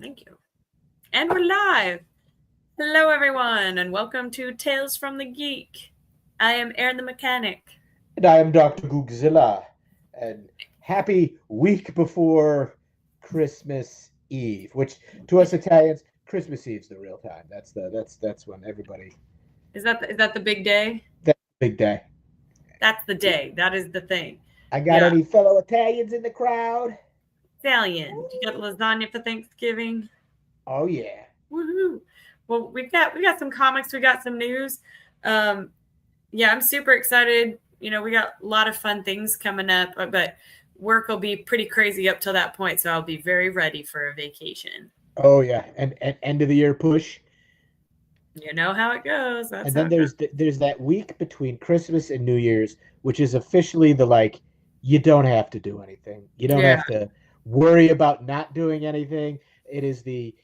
Thank you. And we're live. Hello, everyone, and welcome to Tales from the Geek. I am Aaron the Mechanic. And I am Dr. Googzilla. And happy week before Christmas Eve, which to us Italians, Christmas Eve's the real time. That's when everybody. Is that the big day? That's the big day. That's the day. That is the thing. I got Yeah, any fellow Italians in the crowd? Italian. You got lasagna for Thanksgiving? Oh yeah. Woohoo! Well, we got some comics. We got some news. Yeah, I'm super excited. We got a lot of fun things coming up, but work will be pretty crazy up till that point. So I'll be very ready for a vacation. Oh yeah. And end of the year push. You know how it goes. That's And how then it goes. there's that week between Christmas and New Year's, which is officially the you don't have to do anything. You don't Yeah, have to worry about not doing anything. It is the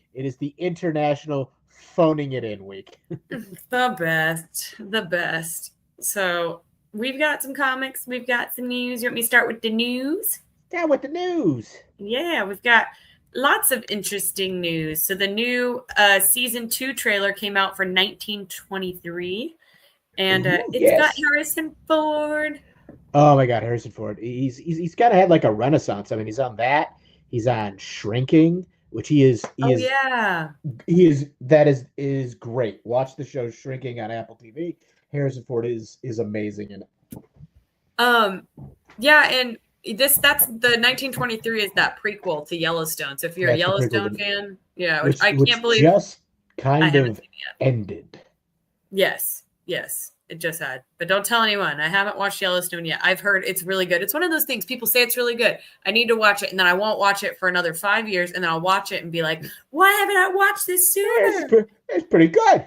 international phoning it in week. the best, the best. So we've got some comics. We've got some news. You want me to start with the news? Down with the news. Yeah, we've got lots of interesting news. So the new season 2 trailer came out for 1923, and Ooh, it's got yes. Harrison Ford. Oh my God, Harrison Ford. He's got to have like a renaissance. I mean, he's on that. He's on Shrinking, which he is. He Oh is. yeah. He is. That is great. Watch the show Shrinking on Apple TV. Harrison Ford is amazing in it. Yeah, and that's the 1923 is that prequel to Yellowstone. So if you're a That's the Yellowstone prequel, fan, yeah, which I which can't believe just I kind haven't of seen it yet. ended. Yes, it just had. But don't tell anyone. I haven't watched Yellowstone yet. I've heard it's really good. It's one of those things people say it's really good. I need to watch it, and then I won't watch it for another 5 years, and then I'll watch it and be like, why haven't I watched this sooner? It's pretty good.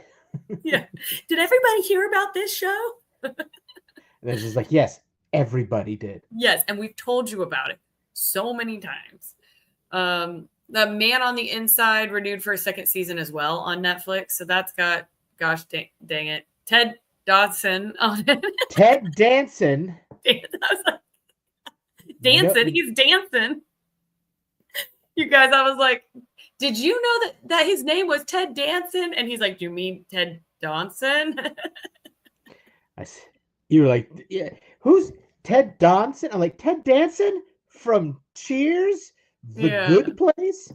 Yeah. Did everybody hear about this show? And it's just like, yes, everybody did. Yes, and we've told you about it so many times. The Man on the Inside renewed for a second season as well on Netflix. So that's got, gosh dang it, Ted Dodson on it. Ted Danson. I was like, dancing. He's dancing. You guys, I was like, did you know that his name was Ted Danson? And he's like, do you mean Ted Danson? You were like, yeah, who's Ted Danson? I'm like, Ted Danson from Cheers, The Yeah. Good Place,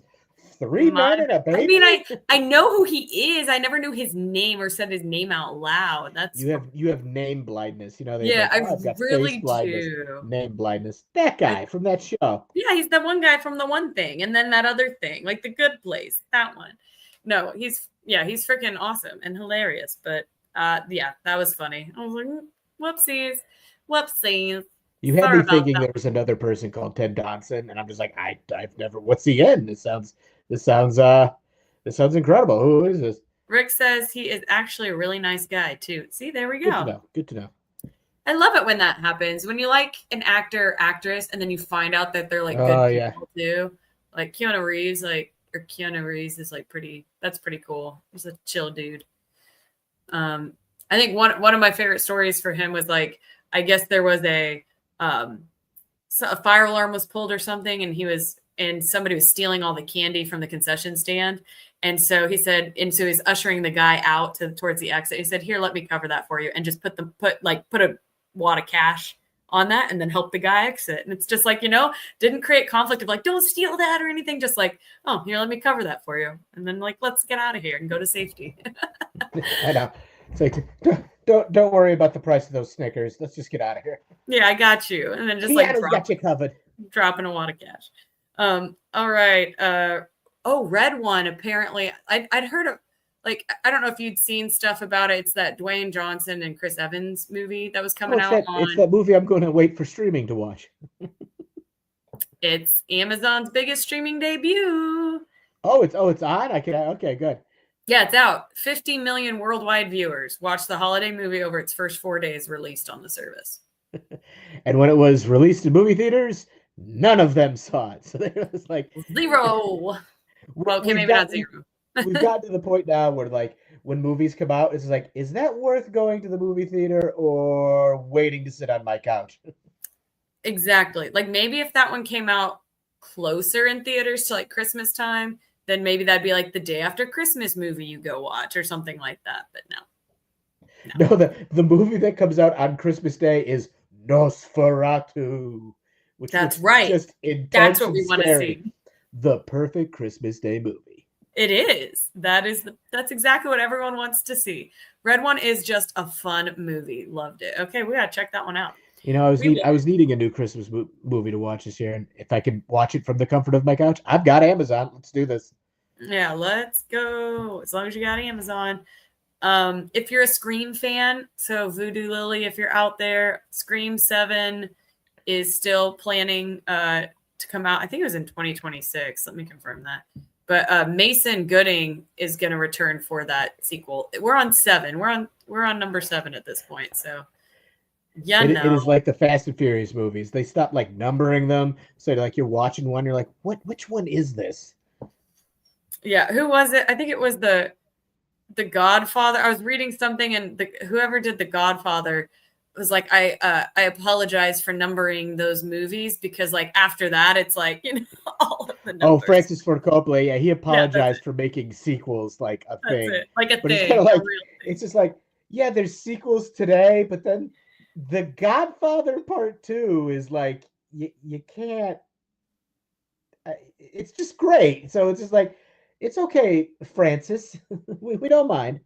Three Men and a Baby. I mean, I know who he is. I never knew his name or said his name out loud. That's you have name blindness. yeah, like, I I've got really face blindness, do. name blindness. That guy from that show. Yeah, he's the one guy from the one thing, and then that other thing, like The Good Place, that one. No, he's freaking awesome and hilarious. But yeah, that was funny. I was like, whoopsies. You had Sorry me about thinking that. there was another person called Ted Danson, and I'm just like, I've never. What's he in? This sounds incredible. Who is this? Rick says he is actually a really nice guy too. See, there we Good to go. know. Good to know. I love it when that happens. When you like an actor, actress, and then you find out that they're like Oh good yeah. people too. Like Keanu Reeves, is like that's pretty cool. He's a chill dude. I think one of my favorite stories for him was like, I guess there was a fire alarm was pulled or something, and somebody was stealing all the candy from the concession stand. And so he said, and so he's ushering the guy out towards the exit. He said, "Here, let me cover that for you," and just put a wad of cash on that, and then help the guy exit. And it's just like, didn't create conflict of like, don't steal that or anything. Just like, oh, here, let me cover that for you, and then like, let's get out of here and go to safety. I know. It's like, don't worry about the price of those Snickers. Let's just get out of here. Yeah, I got you, and then just Keanu's got you covered. dropping a wad of cash. All right. Red One. Apparently, I'd heard of, like, I don't know if you'd seen stuff about it. It's that Dwayne Johnson and Chris Evans movie that was coming out It's that movie I'm going to wait for streaming to watch. It's Amazon's biggest streaming debut. It's on. Okay, good. Yeah, it's out. 50 million worldwide viewers watched the holiday movie over its first 4 days released on the service. And when it was released in movie theaters, none of them saw it. So they was like 0. Well, okay, maybe not 0. We've gotten to the point now where, like, when movies come out, it's like, is that worth going to the movie theater or waiting to sit on my couch? Exactly. Like, maybe if that one came out closer in theaters to like Christmas time, then maybe that'd be like the day after Christmas movie you go watch or something like that. But no. No, the movie that comes out on Christmas Day is Nosferatu, which That's looks right. just That's intense what and we want to scary. see. The perfect Christmas Day movie. It is. That's exactly what everyone wants to see. Red One is just a fun movie. Loved it. Okay, we gotta check that one out. You know, I was needing a new Christmas movie to watch this year, and if I could watch it from the comfort of my couch, I've got Amazon. Let's do this. Yeah, let's go. As long as you got Amazon. If you're a Scream fan, so Voodoo Lily, if you're out there, Scream 7 is still planning to come out. I think it was in 2026. Let me confirm that. But Mason Gooding is going to return for that sequel. We're on 7. We're on number 7 at this point. So yeah, It is like the Fast and Furious movies. They stopped like numbering them, so like you're watching one, you're like, which one is this? Yeah, who was it? I think it was the Godfather. I was reading something, and whoever did the Godfather was like, I apologize for numbering those movies because like after that, it's like all of the numbers. Oh, Francis Ford Coppola, yeah, he apologized for making sequels like a thing. It. Like a but thing. It's kind of like it's just like, yeah, there's sequels today, but then The Godfather Part 2 is like you can't. It's just great. So it's just like, it's okay, Francis. we don't mind.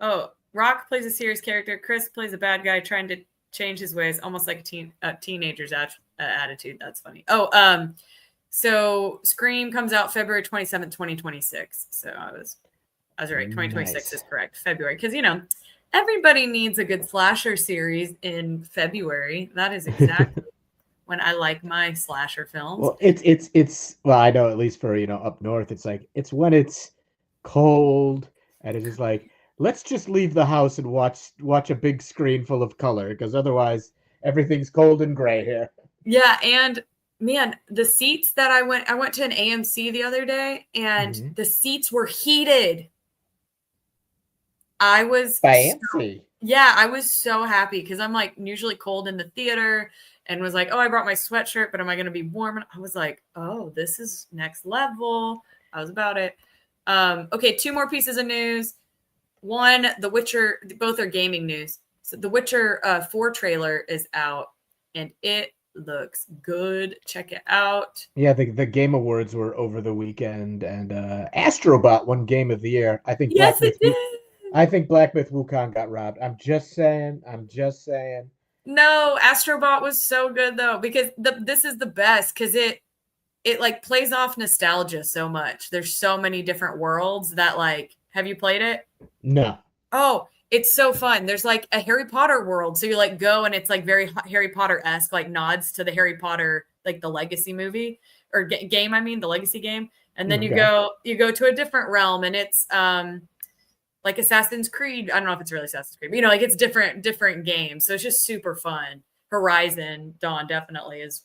Oh, Rock plays a serious character. Chris plays a bad guy trying to change his ways, almost like a teenager's attitude. That's funny. Oh, so Scream comes out February 27th, 2026. So I was right. 2026 nice. Is correct. February, because everybody needs a good slasher series in February. That is exactly when I like my slasher films. Well, it's well, I know at least for up north, it's like it's when it's cold and it's just like, let's just leave the house and watch a big screen full of color, because otherwise everything's cold and gray here. Yeah, and man, the seats that I went to an AMC the other day, and the seats were heated. I was fancy. I was so happy because I'm like usually cold in the theater, and was like, oh, I brought my sweatshirt, but am I going to be warm? And I was like, oh, this is next level. I was about it. Okay, 2 more pieces of news. One, The Witcher, both are gaming news. So The Witcher 4 trailer is out, and it looks good. Check it out. Yeah, the Game Awards were over the weekend, and Astrobot won Game of the Year. I think yes, it did. I think Black Myth Wukong got robbed. I'm just saying. No, Astrobot was so good though, because this is the best, because it like plays off nostalgia so much. There's so many different worlds that like, have you played it? No. Oh, it's so fun. There's like a Harry Potter world. So you like go, and it's like very Harry Potter-esque, like nods to the Harry Potter, like the Legacy movie or game. I mean, the Legacy game. And then you go to a different realm, and it's like Assassin's Creed. I don't know if it's really Assassin's Creed, but like it's different games. So it's just super fun. Horizon Dawn definitely is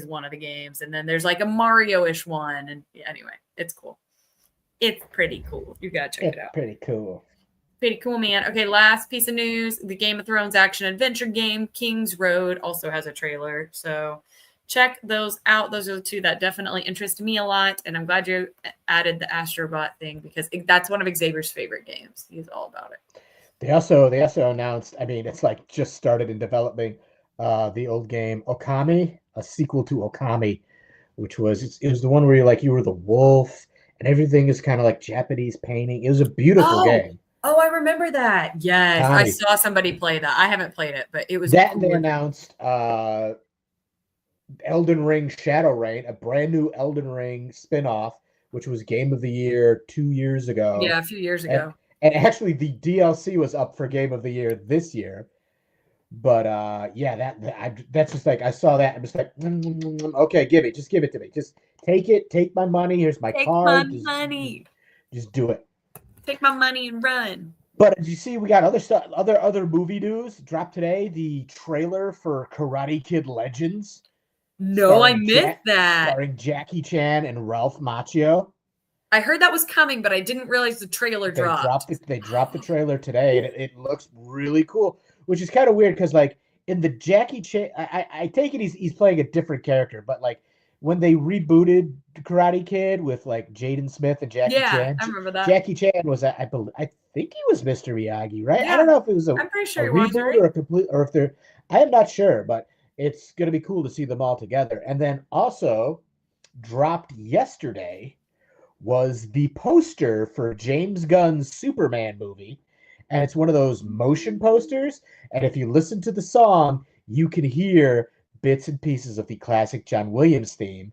one of the games. And then there's like a Mario-ish one. And anyway, it's cool. It's pretty cool. You got to check it out. Pretty cool. Pretty cool, man. Okay, last piece of news. The Game of Thrones action-adventure game, King's Road, also has a trailer. So check those out. Those are the 2 that definitely interest me a lot. And I'm glad you added the Astrobot thing, because that's one of Xavier's favorite games. He's all about it. They also announced, I mean, it's like just started in developing the old game Okami, a sequel to Okami, which was it was the one where you were the wolf and everything is kind of like Japanese painting. It was a beautiful game. Oh, I remember that. Yes, Tommy. I saw somebody play that. I haven't played it, but it was that. Cool. They announced Elden Ring Shadow Reign, a brand new Elden Ring spinoff, which was Game of the Year 2 years ago. Yeah, a few years ago. And actually, the DLC was up for Game of the Year this year. But that's just like, I saw that and was like, okay, give it to me. Just take it. Take my money. Here's my card. Take my money. Just do it. Take my money and run. But did you see we got other stuff, other movie news dropped today? The trailer for Karate Kid Legends. No, I missed that. Starring Jackie Chan and Ralph Macchio. I heard that was coming, but I didn't realize the trailer dropped. They dropped the trailer today, and it looks really cool, which is kind of weird because, like, in the Jackie Chan, I take it he's playing a different character, but like when they rebooted Karate Kid with like Jaden Smith and Jackie Yeah, Chan. I remember that. Jackie Chan was, I think he was Mr. Miyagi, right? I Yeah, don't know if it was I'm pretty a sure it was, reboot right? or a complete, or if they're, I am not sure, but it's going to be cool to see them all together. And then also dropped yesterday was the poster for James Gunn's Superman movie. And it's one of those motion posters. And if you listen to the song, you can hear bits and pieces of the classic John Williams theme.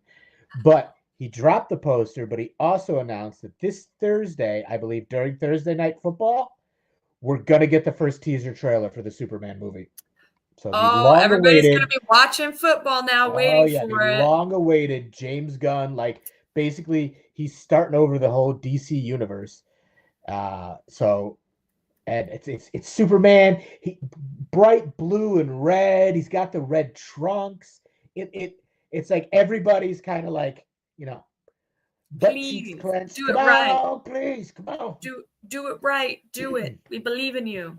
But he dropped the poster, but he also announced that this Thursday, I believe during Thursday Night Football, we're going to get the first teaser trailer for the Superman movie. So the Oh, long everybody's gonna awaited, be watching football now, oh waiting yeah, the for it. long awaited James Gunn, like basically he's starting over the whole DC universe. So and it's Superman. He bright blue and red. He's got the red trunks. It's like everybody's kind of like, you know, butt cheeks Please clenched. do Come it right. on, please, come on. Do it right. Do it. We believe in you.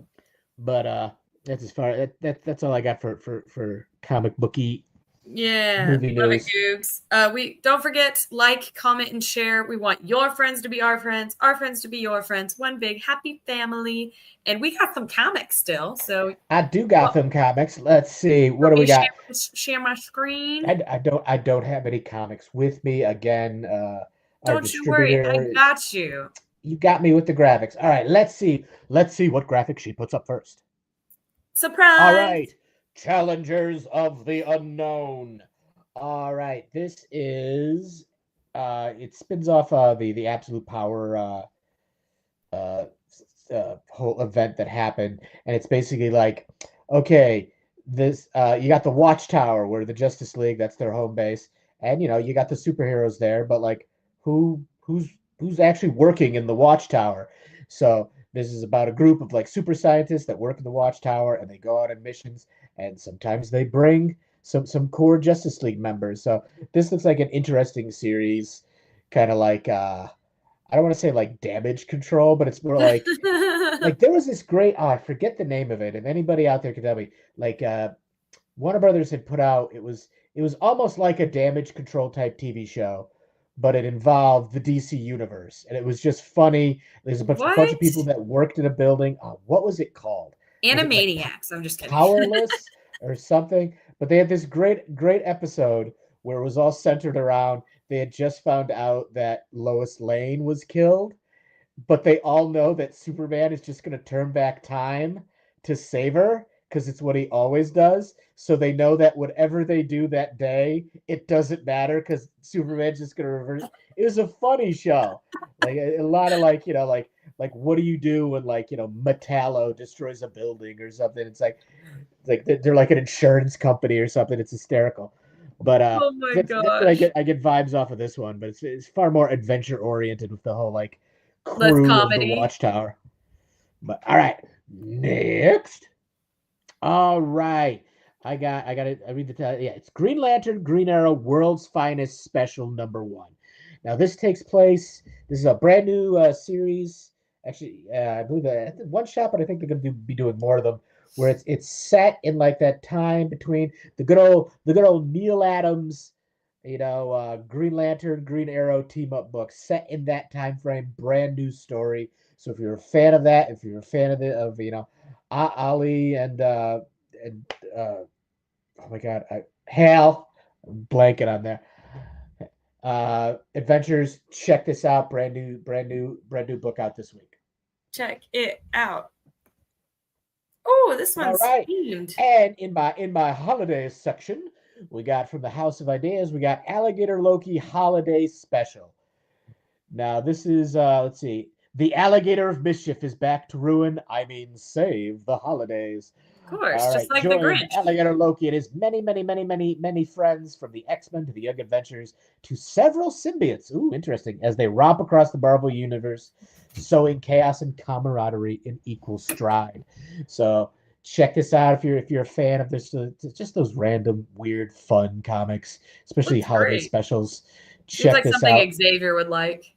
But that's as far that's all I got for comic booky Yeah, movie love it, news. Googs. We don't forget, like, comment, and share. We want your friends to be our friends to be your friends. One big happy family. And we got some comics still. So, I do got well, them comics. Let's see, what let do we me got? share my screen. I don't have any comics with me again. Our Don't you worry, I distributor, got you. you got me with the graphics. All right, let's see. Let's see what graphics she puts up first. All Surprise! right, Challengers of the Unknown. All right, this is it spins off the Absolute Power uh, whole event that happened, and it's basically like, okay, this you got the Watchtower where the Justice League, that's their home base, and you know you got the superheroes there, but like who's actually working in the Watchtower? So this is about a group of like super scientists that work in the Watchtower, and they go out on missions, and sometimes they bring some core Justice League members. So this looks like an interesting series, kind of like I don't want to say like damage control, but it's more like there was this great, oh, I forget the name of it. If anybody out there could tell me, like Warner Brothers had put out, it was almost like a damage control type TV show, but it involved the DC universe, and it was just funny. There's a bunch of What? people that worked in a building. What was it called? Was it like Animaniacs. I'm just kidding. Powerless or something? But they had this great episode where it was all centered around they had just found out that Lois Lane was killed, but they all know that Superman is just going to turn back time to save her because it's what he always does. So they know that whatever they do that day, it doesn't matter because Superman's just going to reverse. It was a funny show, like a lot of like like what do you do when like Metallo destroys a building or something? It's like they're like an insurance company or something. It's hysterical. But Oh my that's what I gosh. get. I get vibes off of this one, but it's far more adventure oriented with the whole like Less crew of the comedy. Watchtower. But all right, next. All right, I got it. I read the title. Yeah, it's Green Lantern, Green Arrow, World's Finest Special #1. Now this takes place. This is a brand new series. Actually, I believe one shot, but I think they're going to be doing more of them. Where it's set in like that time between the good old Neil Adams, Green Lantern, Green Arrow team up book set in that time frame. Brand new story. So if you're a fan of that, if you're a fan of Ali and oh my god, Hal, I'm blanking on there. Adventures. Check this out. Brand new book out this week. Check it out. Oh, this All one's right. themed. And in my holidays section, we got from the House of Ideas, we got Alligator Loki Holiday Special. Now this is let's see. The alligator of mischief is back to ruin. I mean, save the holidays. Of course, All just right, like the join Grinch. Alligator Loki and his many friends from the X-Men to the Young Adventures to several symbiotes. Ooh, interesting. As they romp across the Marvel universe, sowing chaos and camaraderie in equal stride. So check this out if you're a fan of this, just those random, weird, fun comics, especially Looks holiday great. specials. Seems Check like this something out. Xavier would like.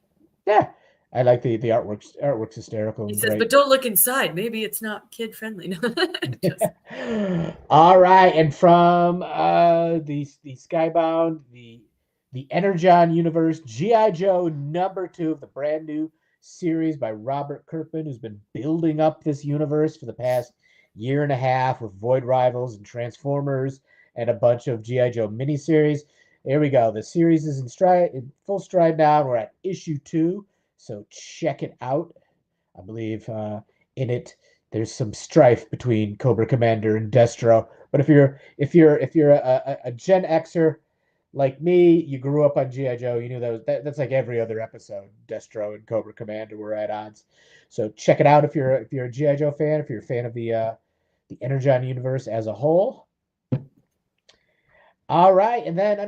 Yeah, I like the artwork. Artwork's hysterical He and says, great. but don't look inside. Maybe it's not kid friendly. Just All right, and from the Skybound, the the Energon universe, G.I. Joe #2 of the brand new series by Robert Kirkman, who's been building up this universe for the past year and a half with Void Rivals and Transformers and a bunch of G.I. Joe miniseries. Here we go. The series is in full stride now, and we're at issue 2, so check it out. I believe in it there's some strife between Cobra Commander and Destro. But if you're a Gen Xer like me, you grew up on G.I. Joe, you knew that's like every other episode. Destro and Cobra Commander were at odds. So check it out if you're a G.I. Joe fan, if you're a fan of the Energon universe as a whole. All right, and then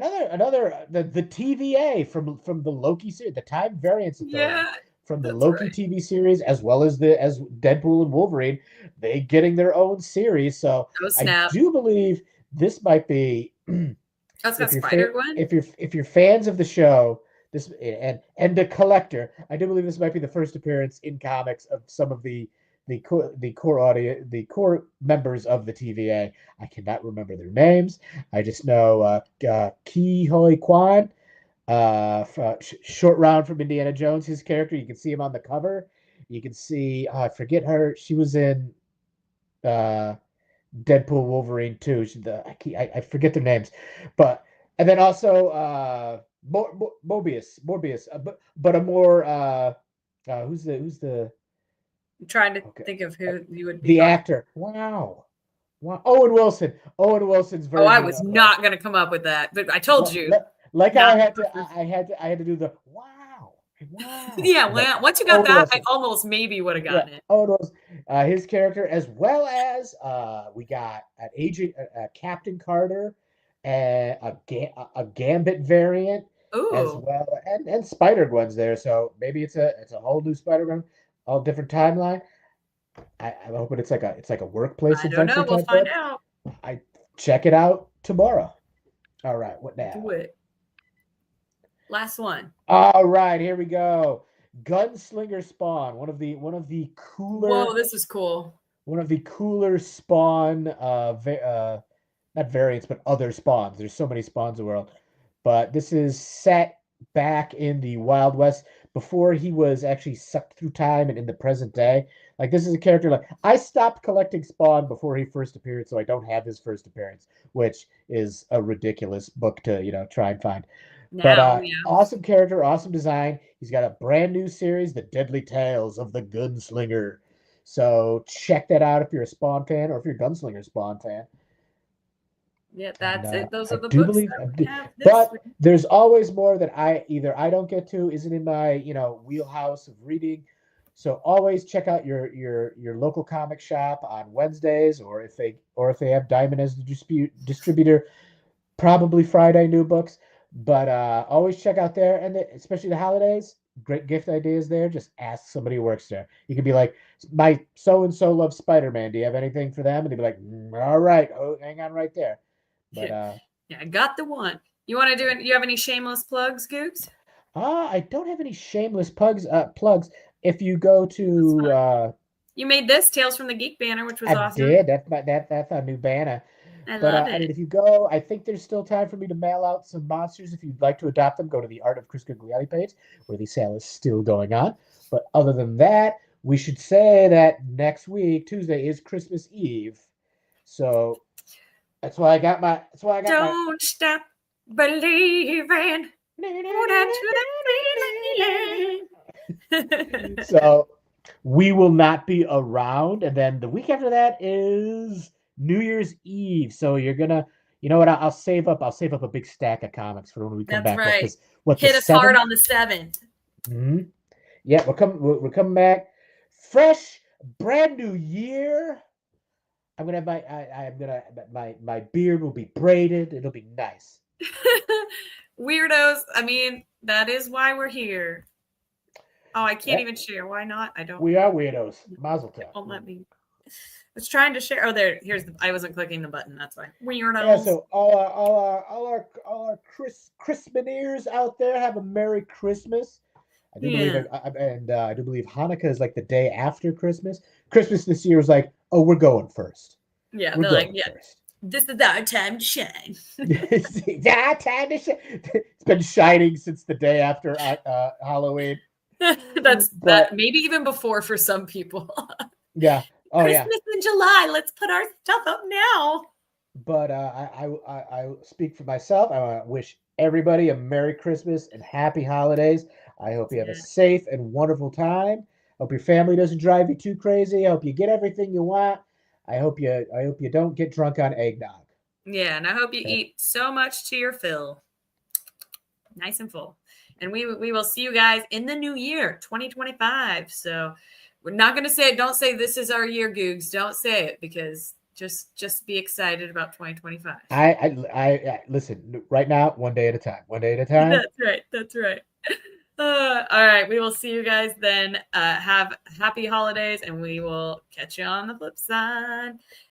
the TVA from the Loki series, the Time Variance Authority from the Loki TV series, as well as Deadpool and Wolverine, they getting their own series. So I do believe this might be That's got Spider-Gwen. If you're fans of the show, this and a collector, I do believe this might be the first appearance in comics of some of the core members of the TVA. I cannot remember their names. I just know Ki Hoi Kwan, short round from Indiana Jones. His character, you can see him on the cover. You can see I forget her. She was in Deadpool, Wolverine 2. I forget their names, and then also Morbius, but a more who's the I'm trying to think of who you would be. The actor. Wow. Owen Wilson. Owen Wilson's version. I was not going to come up with that, but I told you. Like how I had to do the wow. Yeah, well, once you got that, Wilson. I almost maybe would have gotten it. Owen Wilson, his character, as well as we got an agent, Captain Carter, and a Gambit variant. Ooh. As well, and Spider-Gwen's there, so maybe it's a whole new Spider-Gwen. All different timeline. I'm hoping it's like a workplace adventure. I don't know. We'll find out. I check it out tomorrow. All right, what now? Do it. Last one. All right, here we go. Gunslinger Spawn, one of the cooler. Whoa, this is cool. One of the cooler Spawn, not variants, but other spawns. There's so many spawns in the world, but this is set back in the Wild West, before he was actually sucked through time and in the present day. Like, this is a character, like, I stopped collecting Spawn before he first appeared, so I don't have his first appearance, which is a ridiculous book to, try and find. Awesome character, awesome design. He's got a brand new series, The Deadly Tales of the Gunslinger. So check that out if you're a Spawn fan or if you're a Gunslinger Spawn fan. Yeah, that's it. Those are the books. But there's always more that I don't get to, isn't in my wheelhouse of reading. So always check out your local comic shop on Wednesdays, or if they have Diamond as the distributor, probably Friday new books. But always check out there, and especially the holidays. Great gift ideas there. Just ask somebody who works there. You can be like, my so and so loves Spider-Man. Do you have anything for them? And they'd be like, all right, hang on right there. But I got the one. You want to do it? You have any shameless plugs, Gooks? I don't have any shameless plugs. If you go to you made this Tales from the Geek banner, which was awesome. I did. That's a new banner. I love it. I mean, if you go, I think there's still time for me to mail out some monsters. If you'd like to adopt them, go to the Art of Chris Guglielmi page, where the sale is still going on. But other than that, we should say that next week, Tuesday, is Christmas Eve. So that's why I got my. Don't stop believing. So we will not be around, and then the week after that is New Year's Eve. So you're gonna, you know what? I'll save up a big stack of comics for when we come back. That's right. Hit us hard on the 7th. Mm-hmm. Yeah, we're coming back, fresh, brand new year. I'm gonna have my beard will be braided. It'll be nice. Weirdos. I mean, that is why we're here. Oh, I can't even share. Why not? I don't. We are weirdos. Mazel tov. Don't let me. I was trying to share. Oh, there. Here's the. I wasn't clicking the button. That's why. Weirdos. Yeah. So all our Christmaneers out there, have a Merry Christmas. I do believe Hanukkah is like the day after Christmas. Christmas this year was like, oh, we're going first. Yeah, we're they're like, first. This is our time to shine. It's been shining since the day after Halloween. That's But that maybe even before for some people. yeah, oh yeah. Christmas in July. Let's put our stuff up now. But I speak for myself. I want to wish everybody a Merry Christmas and Happy Holidays. I hope you have a Yeah. safe and wonderful time. Hope your family doesn't drive you too crazy. I hope you get everything you want. I hope you don't get drunk on eggnog. Yeah, and I hope you Okay. eat so much to your fill. Nice and full. And we will see you guys in the new year, 2025. So we're not going to say it. Don't say this is our year, Googs. Don't say it because just be excited about 2025. I listen right now, one day at a time. One day at a time. That's right. That's right. All right. We will see you guys then. Have happy holidays, and we will catch you on the flip side.